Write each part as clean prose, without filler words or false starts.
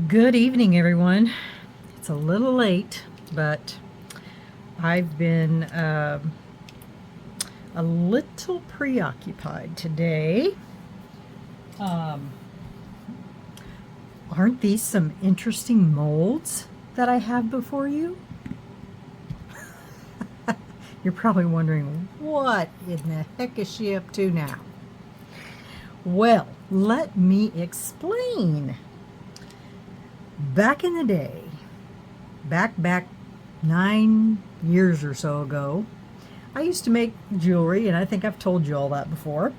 Good evening, everyone. It's a little late, but I've been a little preoccupied today. Um, aren't these some interesting molds that I have before you? You're probably wondering, what in the heck is she up to now? Well, let me explain. Back in the day, back 9 years or so ago, I used to make jewelry, and I think I've told you all that before.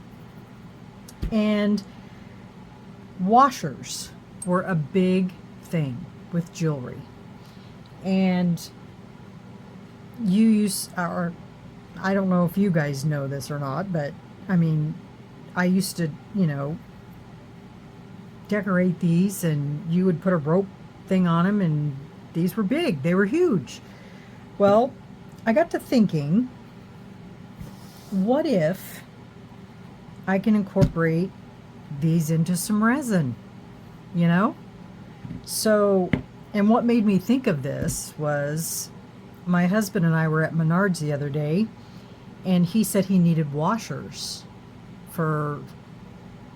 And washers were a big thing with jewelry. And I don't know if you guys know this or not, but I mean, I used to, decorate these, and you would put a rope thing on them, and these were big. They were huge. Well, I got to thinking, what if I can incorporate these into some resin, you know? So, and what made me think of this was my husband and I were at Menards the other day, and he said he needed washers for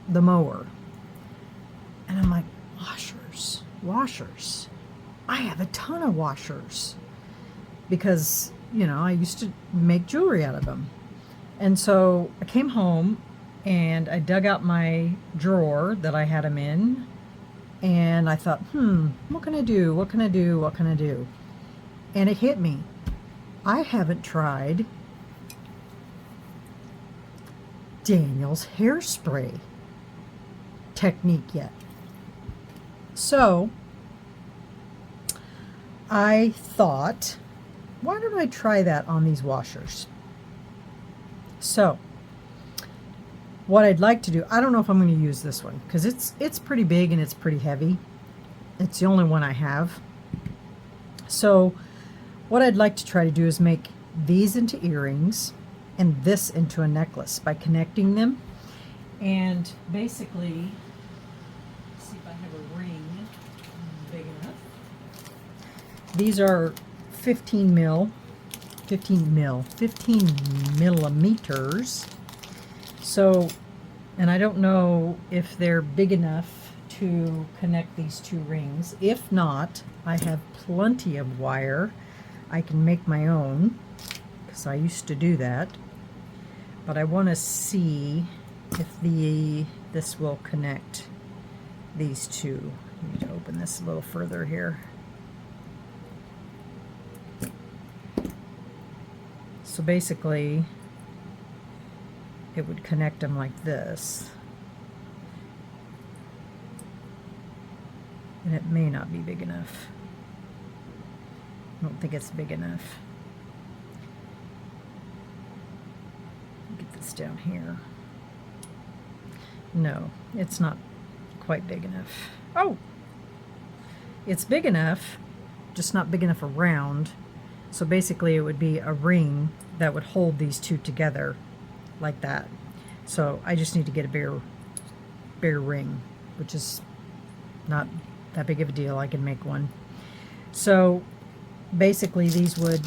the mower. And I'm like, washers. I have a ton of washers because, I used to make jewelry out of them. And so I came home and I dug out my drawer that I had them in, and I thought, what can I do? What can I do? And it hit me. I haven't tried Daniel's hairspray technique yet. So I thought, why don't I try that on these washers? So what I'd like to do, I don't know if I'm going to use this one because it's pretty big and it's pretty heavy. It's the only one I have. So what I'd like to try to do is make these into earrings and this into a necklace by connecting them. And basically, let's see if I have a ring big enough. These are 15 millimeters. So, and I don't know if they're big enough to connect these two rings. If not, I have plenty of wire. I can make my own because I used to do that. But I want to see if this will connect these two. I need to open this a little further here. So basically, it would connect them like this. And it may not be big enough. I don't think it's big enough. Get this down here. No, it's not quite big enough. Oh! It's big enough, just not big enough around. So basically it would be a ring that would hold these two together like that. So I just need to get a bigger ring, which is not that big of a deal. I can make one. So basically these would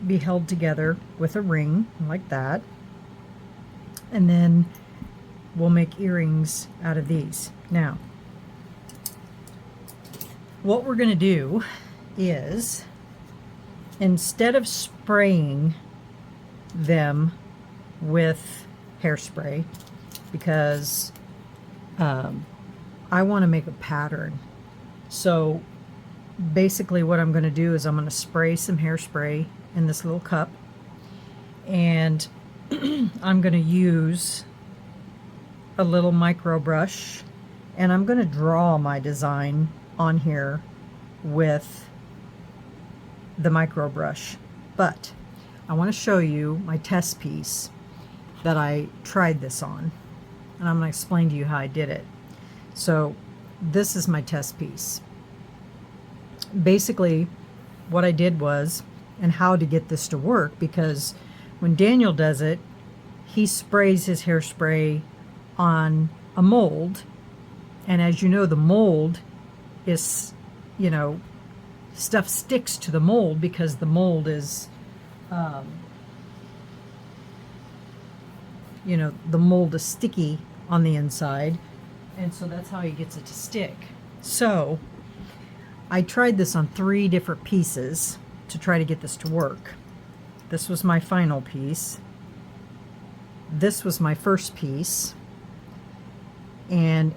be held together with a ring like that. And then we'll make earrings out of these. Now, what we're going to do is, instead of spraying them with hairspray, because I want to make a pattern. So basically what I'm going to do is I'm going to spray some hairspray in this little cup, and I'm going to use a little micro brush, and I'm going to draw my design on here with the micro brush. But I want to show you my test piece that I tried this on, and I'm going to explain to you how I did it. So this is my test piece. Basically what I did was, and how to get this to work, because when Daniel does it, he sprays his hairspray on a mold, and as you know, the mold is, you know, stuff sticks to the mold because the mold is, you know, the mold is sticky on the inside, and so that's how he gets it to stick. So I tried this on 3 different pieces to try to get this to work. This was my final piece. This was my first piece. And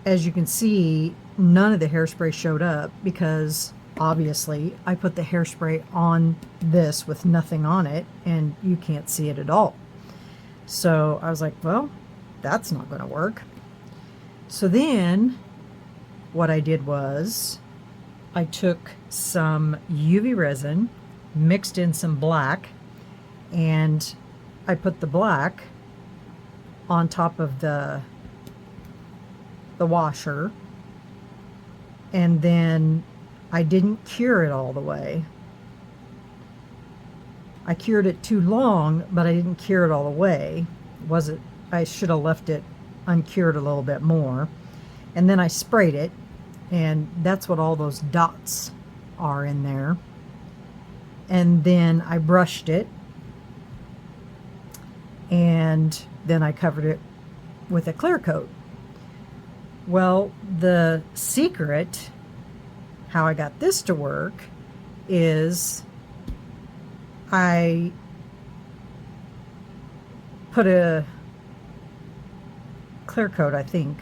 as you can see, none of the hairspray showed up because obviously I put the hairspray on this with nothing on it and you can't see it at all. So I was like, well, that's not going to work. So then what I did was I took some UV resin, mixed in some black, and I put the black on top of the washer, and then I didn't cure it all the way. I cured it too long, but I didn't cure it all the way. I should have left it uncured a little bit more. And then I sprayed it, and that's what all those dots are in there. And then I brushed it, and then I covered it with a clear coat. Well, the secret, how I got this to work, is I put a clear coat, I think,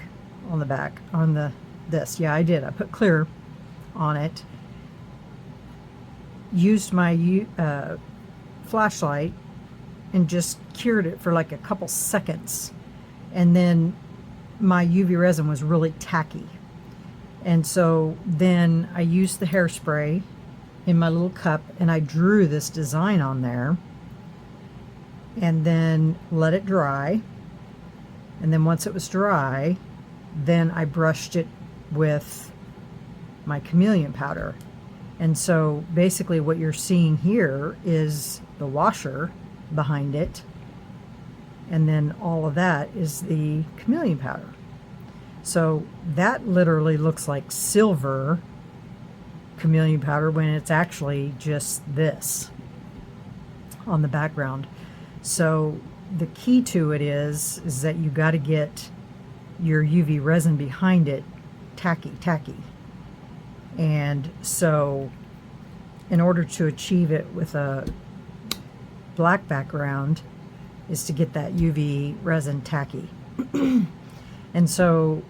on the back, on this. Yeah, I did. I put clear on it. Used my flashlight and just cured it for like a couple seconds. And then my UV resin was really tacky. And so then I used the hairspray in my little cup and I drew this design on there and then let it dry. And then once it was dry, then I brushed it with my chameleon powder. And so basically what you're seeing here is the washer behind it, and then all of that is the chameleon powder. So that literally looks like silver chameleon powder when it's actually just this on the background. So the key to it is that you got to get your UV resin behind it tacky. And so in order to achieve it with a black background is to get that UV resin tacky. And so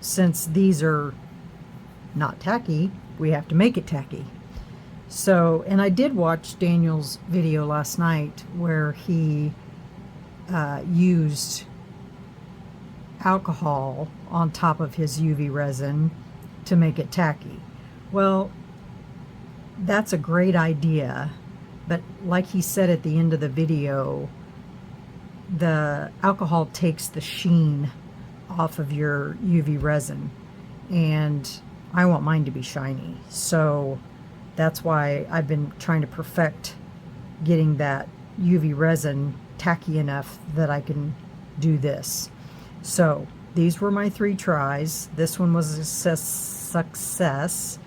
since these are not tacky, we have to make it tacky. So, and I did watch Daniel's video last night where he used alcohol on top of his UV resin to make it tacky. Well, that's a great idea, but like he said at the end of the video, the alcohol takes the sheen off of your UV resin, and I want mine to be shiny. So that's why I've been trying to perfect getting that UV resin tacky enough that I can do this. So these were my 3 tries. This one was a success,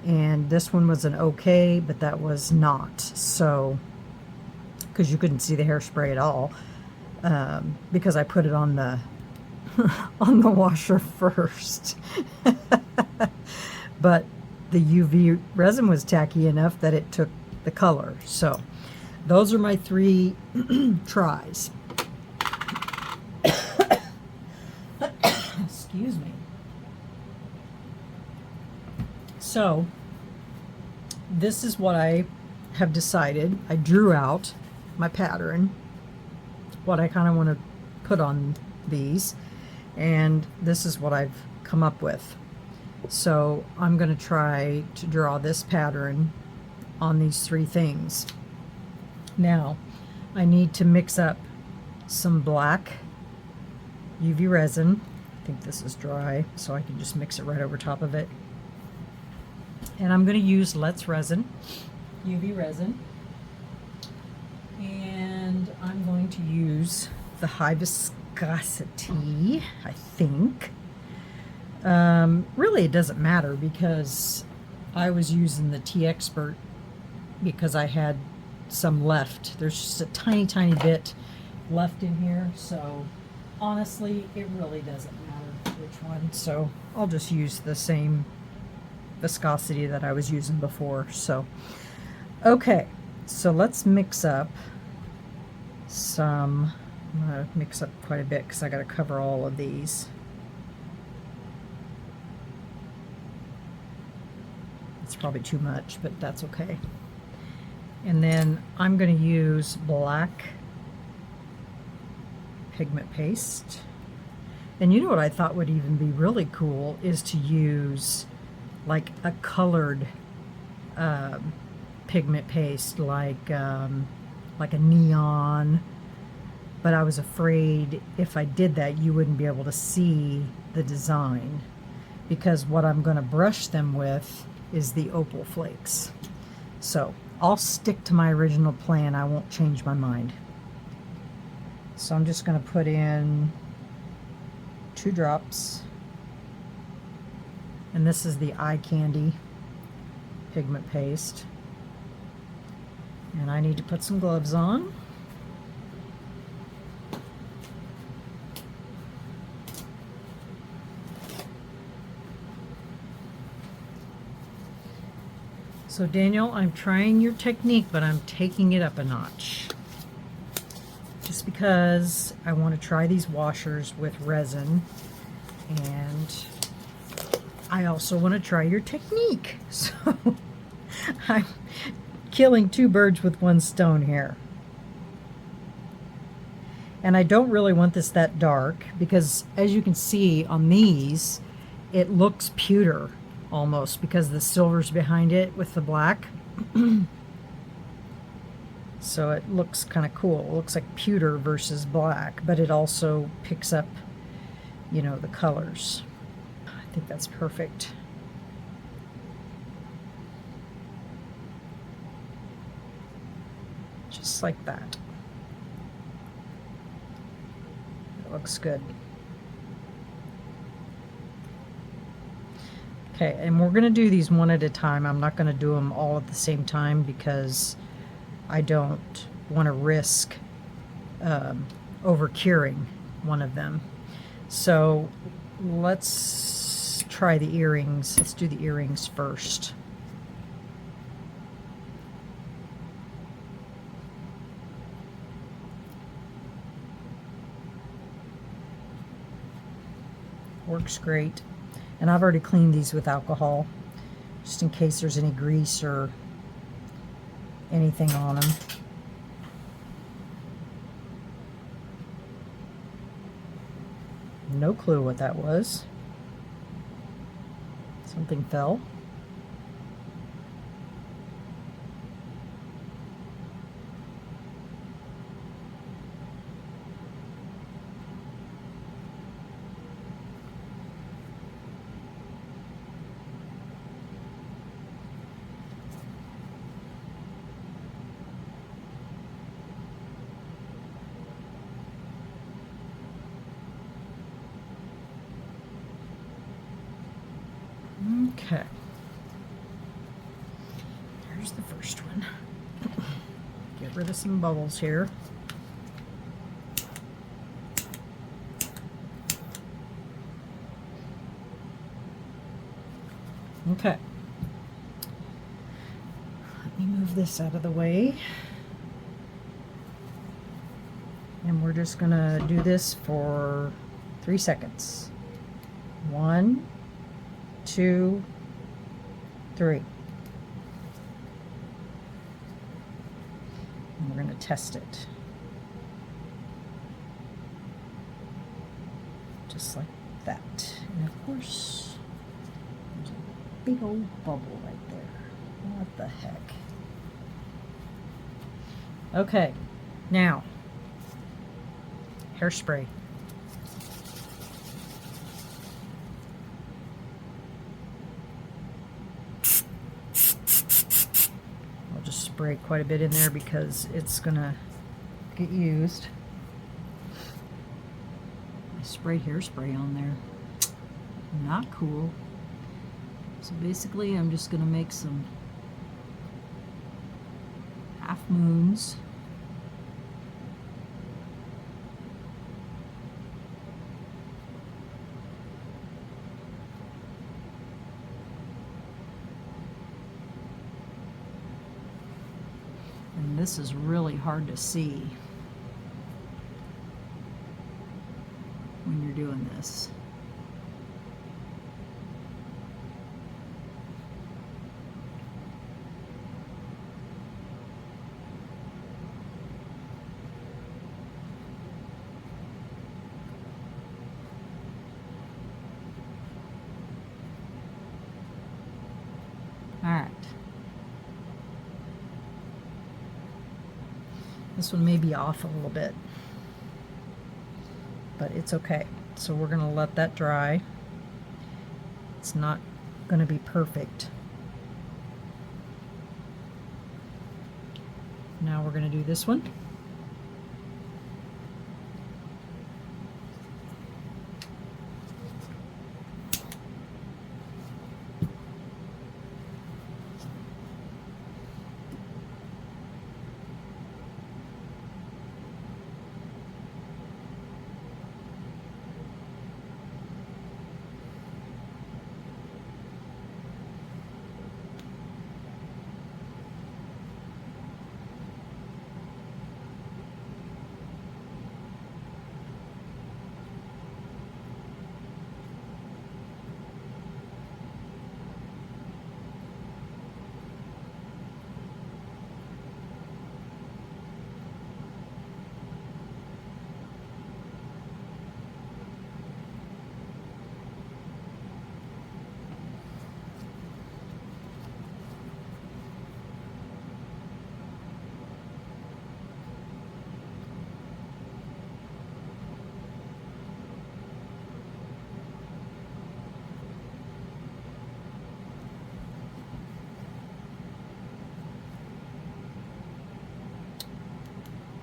and this one was an okay, but that was not. So, because you couldn't see the hairspray at all, because I put it on the on the washer first. But the UV resin was tacky enough that it took the color. So those are my 3 tries. Excuse me. So this is what I have decided. I drew out my pattern, what I kind of want to put on these, and this is what I've come up with. So I'm going to try to draw this pattern on these 3 things. Now I need to mix up some black UV resin. I think this is dry, so I can just mix it right over top of it. And I'm going to use Let's Resin, UV resin. And I'm going to use the high viscosity, I think. Really, it doesn't matter because I was using the Tea Expert because I had some left. There's just a tiny, tiny bit left in here, so honestly, it really doesn't matter which one. So I'll just use the same viscosity that I was using before. So, okay, so let's mix up some. I'm gonna mix up quite a bit because I got to cover all of these. It's probably too much, but that's okay. And then I'm going to use black pigment paste. And you know what I thought would even be really cool is to use like a colored pigment paste, like a neon. But I was afraid if I did that, you wouldn't be able to see the design, because what I'm going to brush them with is the opal flakes. So I'll stick to my original plan. I won't change my mind. So I'm just going to put in 2 drops. And this is the eye candy pigment paste. And I need to put some gloves on. So Daniel, I'm trying your technique, but I'm taking it up a notch. Just because I want to try these washers with resin, and I also want to try your technique. So I'm killing 2 birds with 1 stone here. And I don't really want this that dark because, as you can see on these, it looks pewter almost because the silver's behind it with the black. So it looks kind of cool. It looks like pewter versus black, but it also picks up, you know, the colors. I think that's perfect. Just like that. It looks good. Okay, and we're going to do these one at a time. I'm not going to do them all at the same time because I don't want to risk over curing one of them. So let's try the earrings. Let's do the earrings first. Works great. And I've already cleaned these with alcohol, just in case there's any grease or anything on them. No clue what that was. Something fell. Okay. Here's the first one. Get rid of some bubbles here. Okay. Let me move this out of the way. And we're just going to do this for 3 seconds. 1, 2, 3. And we're going to test it. Just like that. And of course, there's a big old bubble right there. What the heck? Okay, now, hairspray. Spray quite a bit in there because it's gonna get used. I sprayed hairspray on there. Not cool. So basically I'm just going to make some half moons. And this is really hard to see when you're doing this. All right. This one may be off a little bit, but it's okay. So we're going to let that dry. It's not going to be perfect. Now we're going to do this one.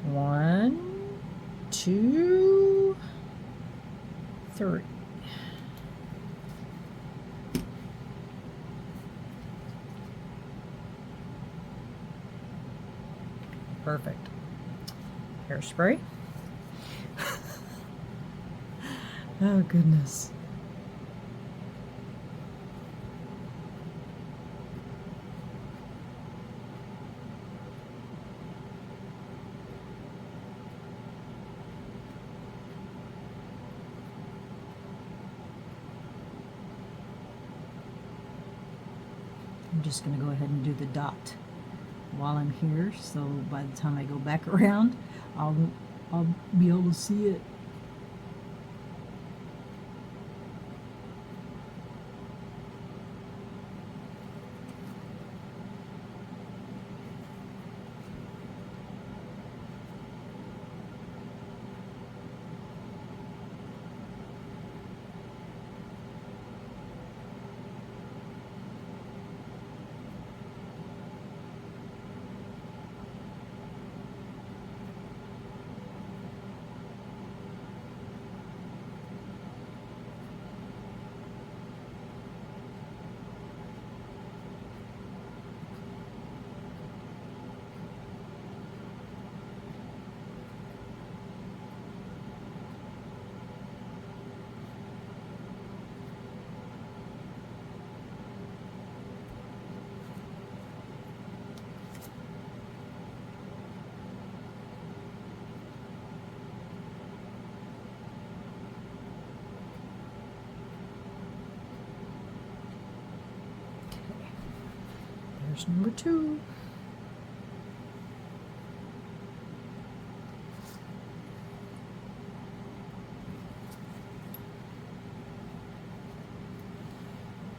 One, two, three. Perfect. Hairspray. Oh, goodness. I'm just going to go ahead and do the dot while I'm here, so by the time I go back around, I'll be able to see it. There's number two.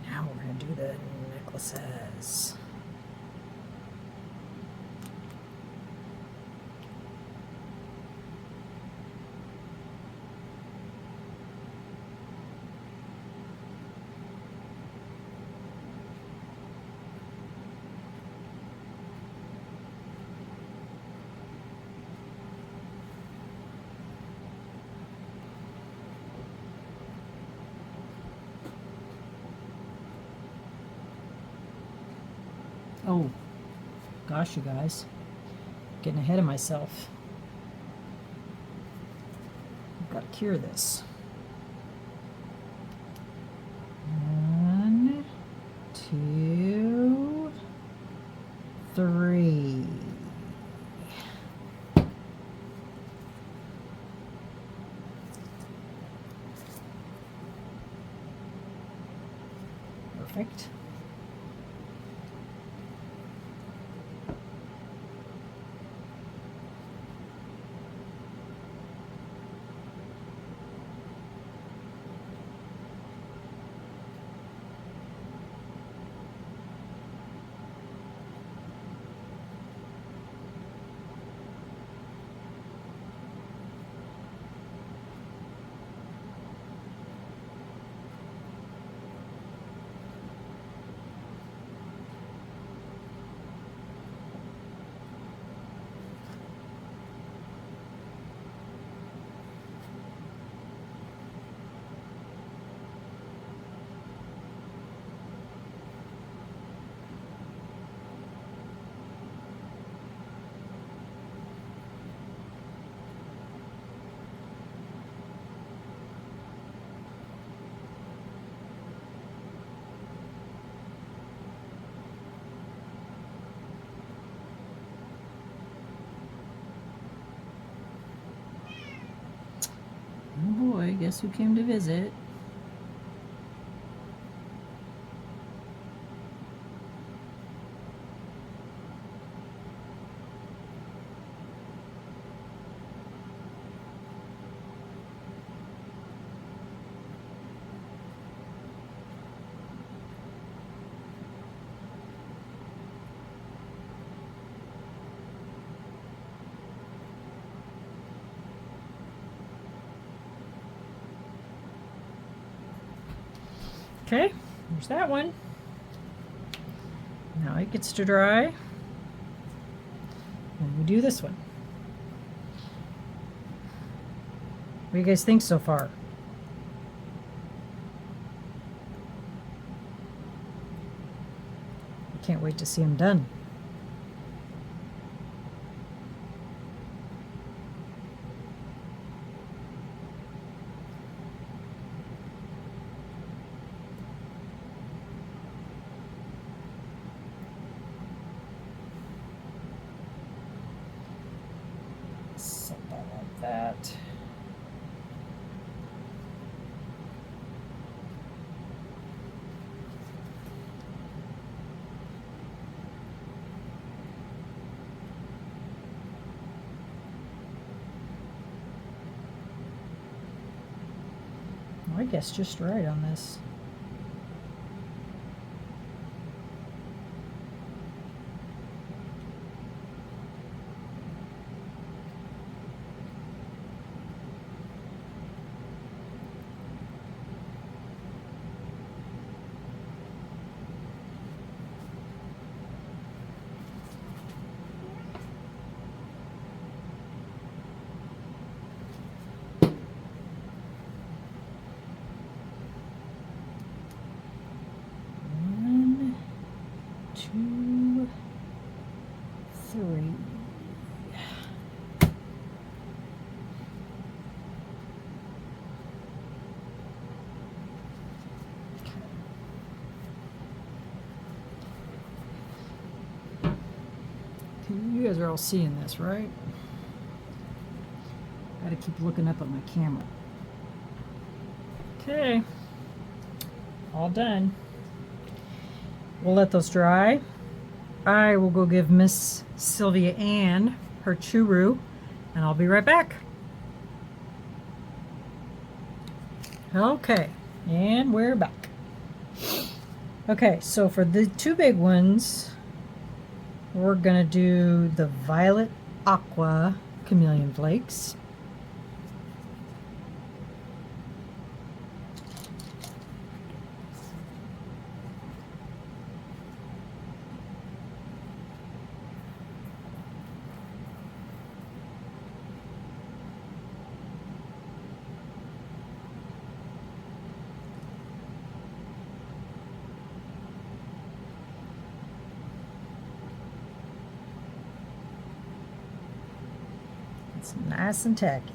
Now we're going to do the necklaces. Oh, gosh, you guys. Getting ahead of myself. I've got to cure this. 1, 2, 3. Perfect. Oh boy, guess who came to visit? Okay, there's that one. Now it gets to dry. And we do this one. What do you guys think so far? I can't wait to see them done. Set that like that. I guess just right on this. Two, three. You guys are all seeing this, right? Gotta keep looking up at my camera. Okay, all done. We'll let those dry. I will go give Miss Sylvia Ann her churu, and I'll be right back. Okay, and we're back. Okay, so for the two big ones, we're gonna do the violet aqua chameleon flakes. It's nice and tacky.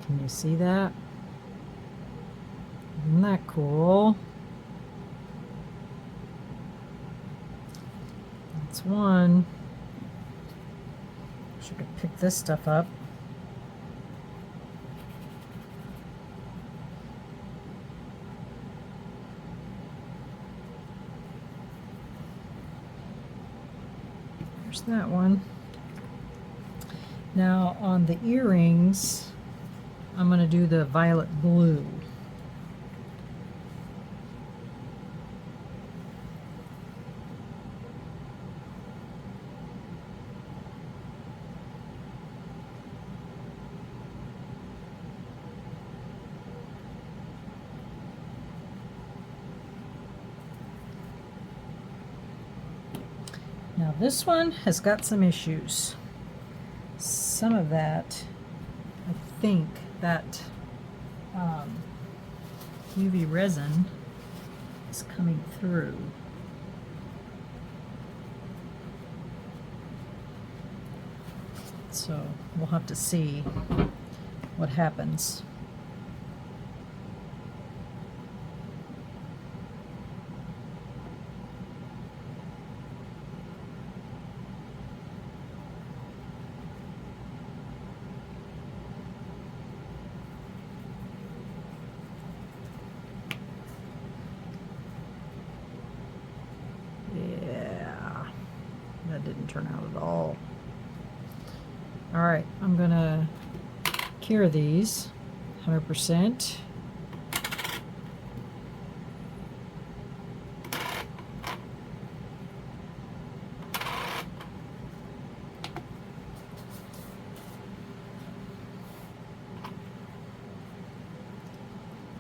Can you see that? Isn't that cool? That's one. Wish I could pick this stuff up. There's that one. Now on the earrings, I'm going to do the violet blue. Now this one has got some issues. Some of that, I think that UV resin is coming through. So we'll have to see what happens. That didn't turn out at all. All right, I'm gonna cure these 100%.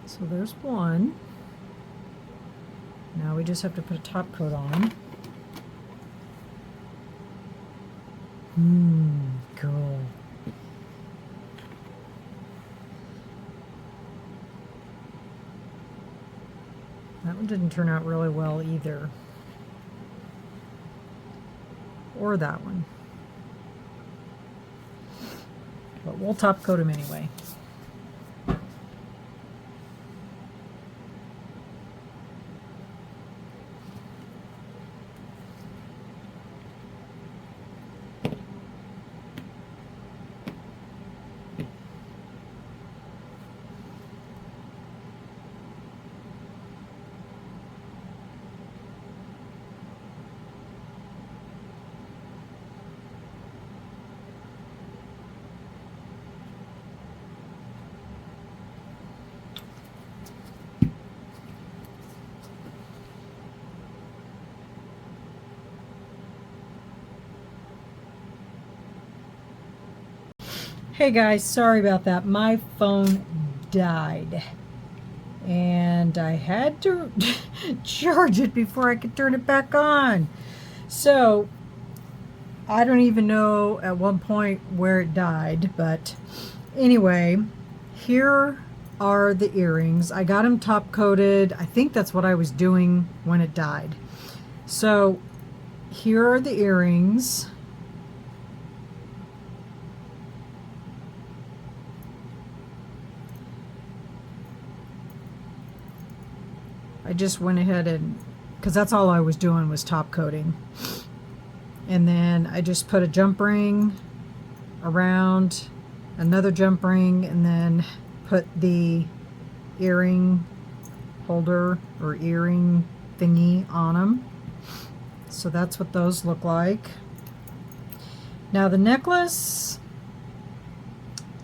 So there's one. Now we just have to put a top coat on. Cool. That one didn't turn out really well either. Or that one. But we'll top coat them anyway. Hey guys, sorry about that. My phone died and I had to charge it before I could turn it back on. So I don't even know at one point where it died, but anyway, here are the earrings. I got them top coated. I think that's what I was doing when it died. So here are the earrings. I just went ahead and, because that's all I was doing was top coating. And then I just put a jump ring around, another jump ring, and then put the earring holder or earring thingy on them. So that's what those look like. Now the necklace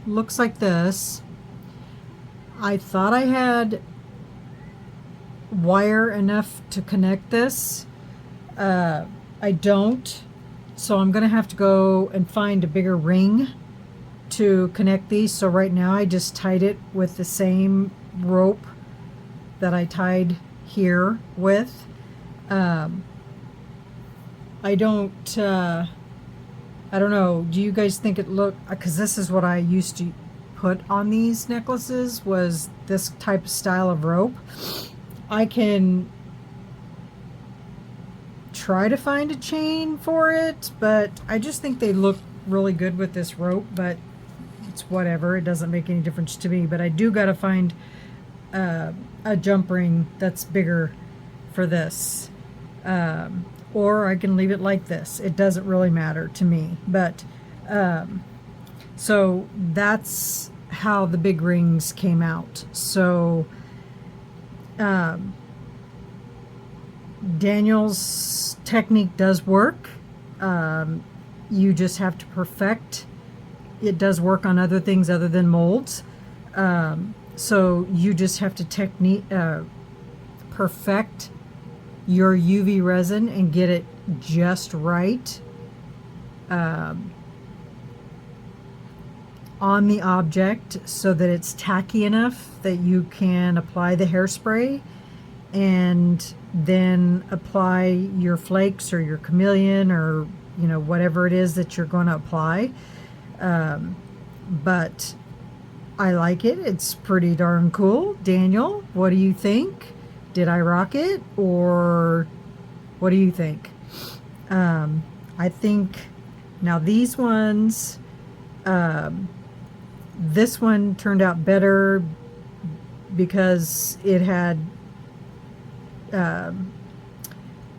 looks like this. I thought I had wire enough to connect this. I don't, so I'm gonna have to go and find a bigger ring to connect these. So right now I just tied it with the same rope that I tied here with. I don't know, do you guys think it look, because this is what I used to put on these necklaces was this type of style of rope. I can try to find a chain for it, but I just think they look really good with this rope, but it's whatever. It doesn't make any difference to me, but I do got to find a jump ring that's bigger for this. Or I can leave it like this. It doesn't really matter to me, but so that's how the big rings came out. So Daniel's technique does work. You just have to perfect. It does work on other things other than molds. So you just have to perfect your UV resin and get it just right on the object so that it's tacky enough that you can apply the hairspray and then apply your flakes or your chameleon or whatever it is that you're going to apply. But I like it. It's pretty darn cool. Daniel, what do you think? Did I rock it, or what do you think? I think now these ones, this one turned out better because it had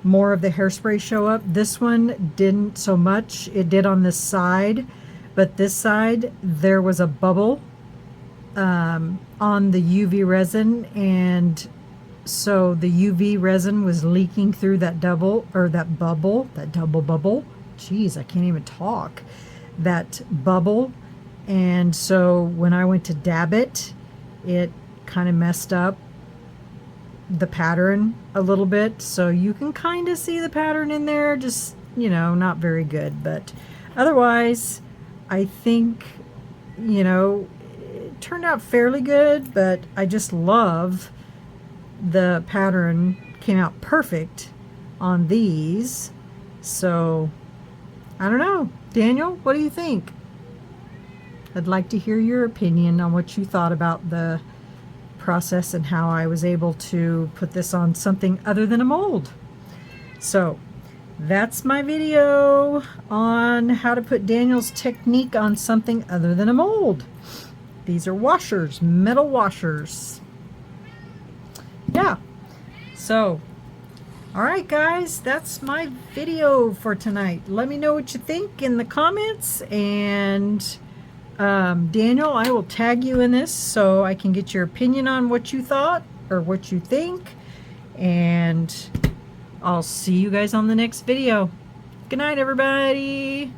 more of the hairspray show up. This one didn't so much. It did on this side, but this side there was a bubble on the UV resin, and so the UV resin was leaking through that double bubble. Jeez, I can't even talk. That bubble. And so when I went to dab it, it kind of messed up the pattern a little bit. So you can kind of see the pattern in there, just, not very good. But otherwise, I think, it turned out fairly good, but I just love the pattern. Came out perfect on these. So I don't know. Daniel, what do you think? I'd like to hear your opinion on what you thought about the process and how I was able to put this on something other than a mold. So that's my video on how to put Daniel's technique on something other than a mold. These are washers, metal washers. Yeah. So, all right, guys, that's my video for tonight. Let me know what you think in the comments, and Daniel, I will tag you in this so I can get your opinion on what you thought or what you think, and I'll see you guys on the next video. Good night, everybody.